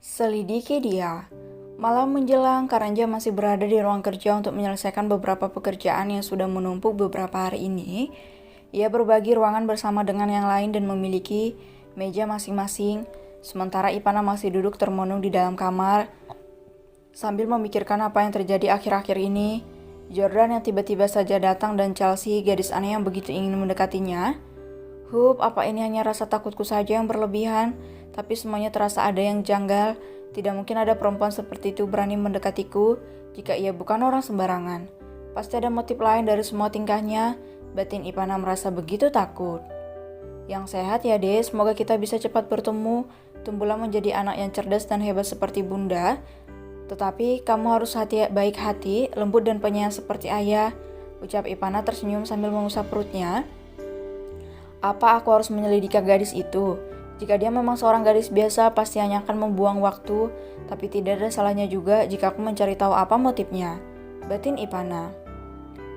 Selidiki dia. Malam menjelang, Karanja masih berada di ruang kerja untuk menyelesaikan beberapa pekerjaan yang sudah menumpuk beberapa hari ini. Ia berbagi ruangan bersama dengan yang lain dan memiliki meja masing-masing, sementara Ipana masih duduk termenung di dalam kamar sambil memikirkan apa yang terjadi akhir-akhir ini. Jordan yang tiba-tiba saja datang dan Chelsea, gadis aneh yang begitu ingin mendekatinya. Apa ini hanya rasa takutku saja yang berlebihan? Tapi semuanya terasa ada yang janggal. Tidak mungkin ada perempuan seperti itu berani mendekatiku jika ia bukan orang sembarangan. Pasti ada motif lain dari semua tingkahnya. Batin Ipana merasa begitu takut. Yang sehat ya deh, semoga kita bisa cepat bertemu. Tumbuhlah menjadi anak yang cerdas dan hebat seperti bunda. Tetapi kamu harus baik hati, lembut dan penyayang seperti ayah. Ucap Ipana tersenyum sambil mengusap perutnya. Apa aku harus menyelidiki gadis itu? Jika dia memang seorang gadis biasa, pasti hanya akan membuang waktu. Tapi tidak ada salahnya juga jika aku mencari tahu apa motifnya. Batin Ipana.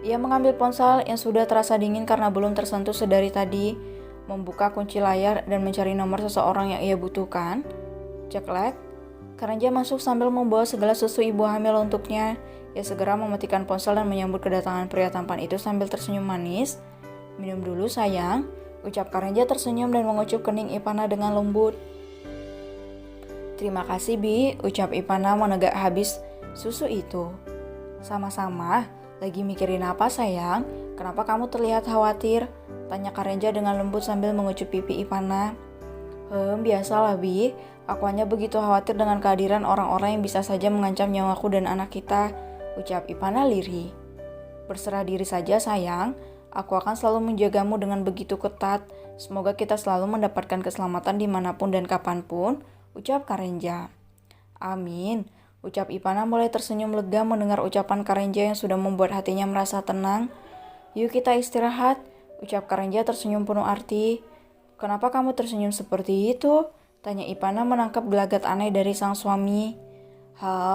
Ia mengambil ponsel yang sudah terasa dingin karena belum tersentuh sedari tadi, membuka kunci layar dan mencari nomor seseorang yang ia butuhkan. Ceklek. Karanja masuk sambil membawa segala susu ibu hamil untuknya. Ia segera mematikan ponsel dan menyambut kedatangan pria tampan itu sambil tersenyum manis. Minum dulu sayang, ucap Karanja tersenyum dan mengucup kening Ipana dengan lembut. Terima kasih Bi, ucap Ipana menegak habis susu itu. Sama-sama, lagi mikirin apa sayang? Kenapa kamu terlihat khawatir? Tanya Karanja dengan lembut sambil mengucup pipi Ipana. Biasalah Bi, aku hanya begitu khawatir dengan kehadiran orang-orang yang bisa saja mengancam nyawaku dan anak kita, ucap Ipana lirih. Berserah diri saja sayang, aku akan selalu menjagamu dengan begitu ketat. Semoga kita selalu mendapatkan keselamatan dimanapun dan kapanpun, ucap Karanja. Amin, ucap Ipana mulai tersenyum lega mendengar ucapan Karanja yang sudah membuat hatinya merasa tenang. Yuk kita istirahat, ucap Karanja tersenyum penuh arti. Kenapa kamu tersenyum seperti itu? Tanya Ipana menangkap gelagat aneh dari sang suami.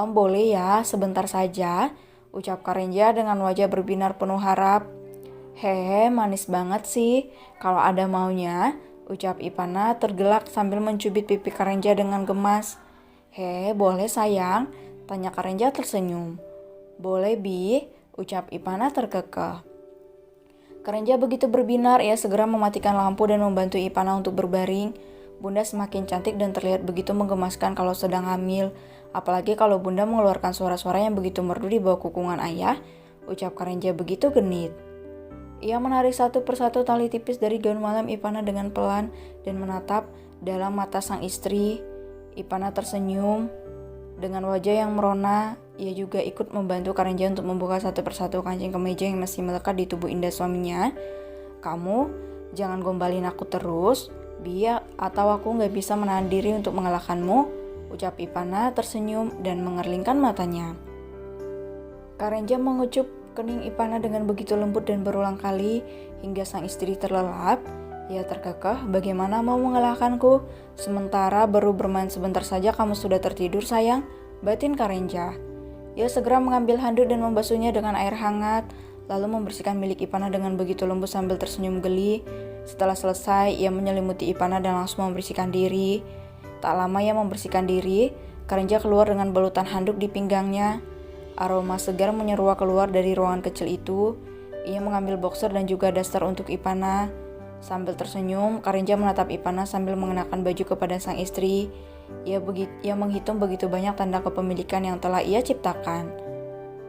Boleh ya, sebentar saja, ucap Karanja dengan wajah berbinar penuh harap. Hehe, manis banget sih. Kalau ada maunya, ucap Ipana tergelak sambil mencubit pipi Karanja dengan gemas. Boleh sayang? Tanya Karanja tersenyum. Boleh Bi, ucap Ipana terkekeh. Karanja begitu berbinar, ia segera mematikan lampu dan membantu Ipana untuk berbaring. Bunda semakin cantik dan terlihat begitu menggemaskan kalau sedang hamil. Apalagi kalau Bunda mengeluarkan suara-suara yang begitu merdu di bawah kukungan ayah, ucap Karanja begitu genit. Ia menarik satu persatu tali tipis dari gaun malam Ipana dengan pelan dan menatap dalam mata sang istri. Ipana tersenyum. Dengan wajah yang merona, ia juga ikut membantu Karanja untuk membuka satu persatu kancing kemeja yang masih melekat di tubuh indah suaminya. Kamu jangan gombalin aku terus, biar atau aku gak bisa menahan diri untuk mengalahkanmu, ucap Ipana tersenyum dan mengerlingkan matanya. Karanja mengucup kening Ipana dengan begitu lembut dan berulang kali hingga sang istri terlelap. Ia terkekeh, bagaimana mau mengalahkanku? Sementara baru bermain sebentar saja kamu sudah tertidur sayang, batin Karanja. Ia segera mengambil handuk dan membasuhnya dengan air hangat, lalu membersihkan milik Ipana dengan begitu lembut sambil tersenyum geli. Setelah selesai, ia menyelimuti Ipana dan langsung membersihkan diri. Tak lama ia membersihkan diri, Karanja keluar dengan balutan handuk di pinggangnya. Aroma segar menyeruak keluar dari ruangan kecil itu. Ia mengambil boxer dan juga daster untuk Ipana. Sambil tersenyum, Karanja menatap Ipana sambil mengenakan baju kepada sang istri. Ia menghitung begitu banyak tanda kepemilikan yang telah ia ciptakan.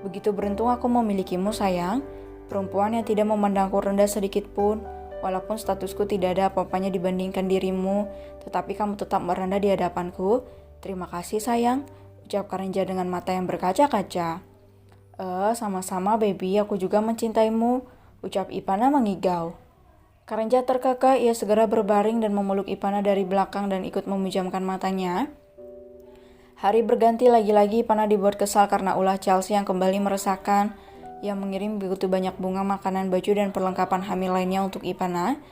Begitu beruntung aku memilikimu sayang, perempuan yang tidak memandangku rendah sedikit pun. Walaupun statusku tidak ada apa-apanya dibandingkan dirimu, tetapi kamu tetap merendah di hadapanku. Terima kasih sayang, ucap Karanja dengan mata yang berkaca-kaca. Sama-sama baby, aku juga mencintaimu, ucap Ipana mengigau. Karanja terkekeh, ia segera berbaring dan memeluk Ipana dari belakang dan ikut memejamkan matanya. Hari berganti lagi-lagi Ipana dibuat kesal karena ulah Chelsea yang kembali meresahkan. Ia mengirim begitu banyak bunga, makanan, baju, dan perlengkapan hamil lainnya untuk Ipana.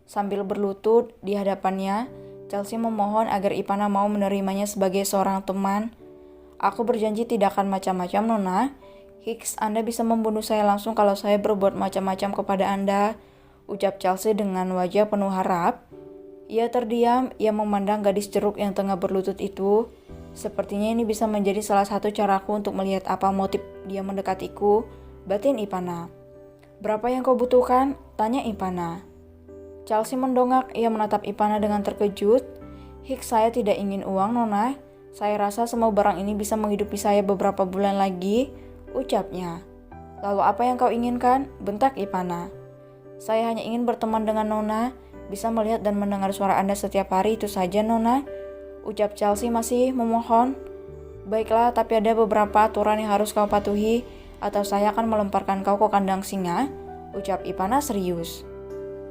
Sambil berlutut di hadapannya, Chelsea memohon agar Ipana mau menerimanya sebagai seorang teman. Aku berjanji tidak akan macam-macam, Nona. Anda bisa membunuh saya langsung kalau saya berbuat macam-macam kepada Anda, ucap Chelsea dengan wajah penuh harap. Ia terdiam, ia memandang gadis jeruk yang tengah berlutut itu. Sepertinya ini bisa menjadi salah satu caraku untuk melihat apa motif dia mendekatiku, batin Ivana. Berapa yang kau butuhkan? Tanya Ivana. Chelsea mendongak, ia menatap Ivana dengan terkejut. Saya tidak ingin uang, Nona. Saya rasa semua barang ini bisa menghidupi saya beberapa bulan lagi, ucapnya. Lalu apa yang kau inginkan? Bentak Ivana. Saya hanya ingin berteman dengan Nona, bisa melihat dan mendengar suara Anda setiap hari, itu saja Nona, ucap Chelsea masih memohon. Baiklah, tapi ada beberapa aturan yang harus kau patuhi, atau saya akan melemparkan kau ke kandang singa, ucap Ivana serius.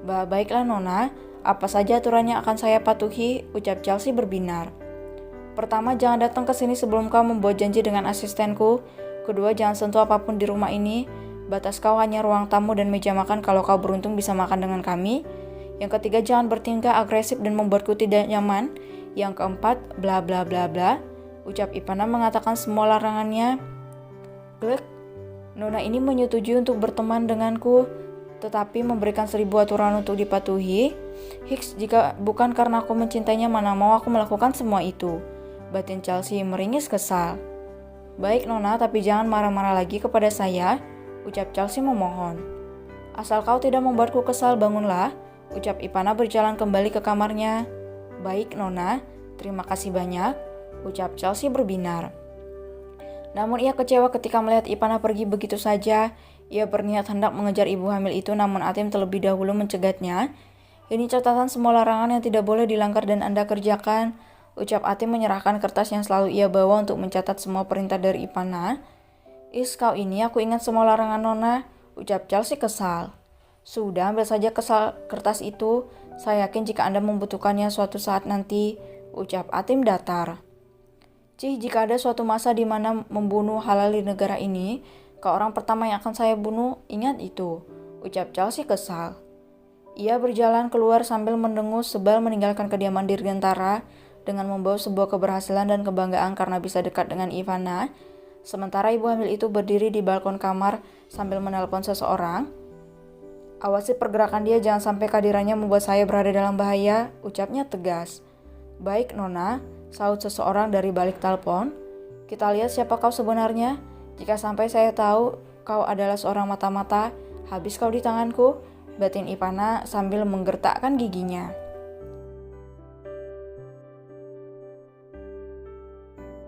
Baiklah Nona, apa saja aturannya akan saya patuhi, ucap Chelsea berbinar. Pertama, jangan datang ke sini sebelum kau membuat janji dengan asistenku. Kedua, jangan sentuh apapun di rumah ini. Batas kau hanya ruang tamu dan meja makan kalau kau beruntung bisa makan dengan kami. Yang ketiga, jangan bertingkah agresif dan membuatku tidak nyaman. Yang keempat, bla bla bla bla, ucap Ivana mengatakan semua larangannya. Glek, Nona ini menyetujui untuk berteman denganku, tetapi memberikan 1000 aturan untuk dipatuhi. Jika bukan karena aku mencintainya, mana mau aku melakukan semua itu, batin Chelsea meringis kesal. Baik Nona, tapi jangan marah-marah lagi kepada saya, ucap Chelsea memohon. Asal kau tidak membuatku kesal, bangunlah, ucap Ivana berjalan kembali ke kamarnya. Baik Nona, terima kasih banyak, ucap Chelsea berbinar. Namun ia kecewa ketika melihat Ivana pergi begitu saja. Ia berniat hendak mengejar ibu hamil itu, namun Atim terlebih dahulu mencegatnya. Ini catatan semua larangan yang tidak boleh dilanggar dan Anda kerjakan, ucap Atim menyerahkan kertas yang selalu ia bawa untuk mencatat semua perintah dari Ivana. Kau ini aku ingat semua larangan Nona, ucap Chelsea kesal. Sudah, ambil saja kertas itu. Saya yakin jika Anda membutuhkannya suatu saat nanti, ucap Atim datar. Jika ada suatu masa di mana membunuh halal di negara ini, kau orang pertama yang akan saya bunuh, ingat itu, ucap Chelsea kesal. Ia berjalan keluar sambil mendengus sebal meninggalkan kediaman Dirgantara dengan membawa sebuah keberhasilan dan kebanggaan karena bisa dekat dengan Ivana. Sementara ibu hamil itu berdiri di balkon kamar sambil menelpon seseorang. Awasi pergerakan dia, jangan sampai kehadirannya membuat saya berada dalam bahaya, ucapnya tegas. Baik Nona, sahut seseorang dari balik telepon. Kita lihat siapa kau sebenarnya. Jika sampai saya tahu kau adalah seorang mata-mata, habis kau di tanganku, batin Ivana sambil menggertakkan giginya.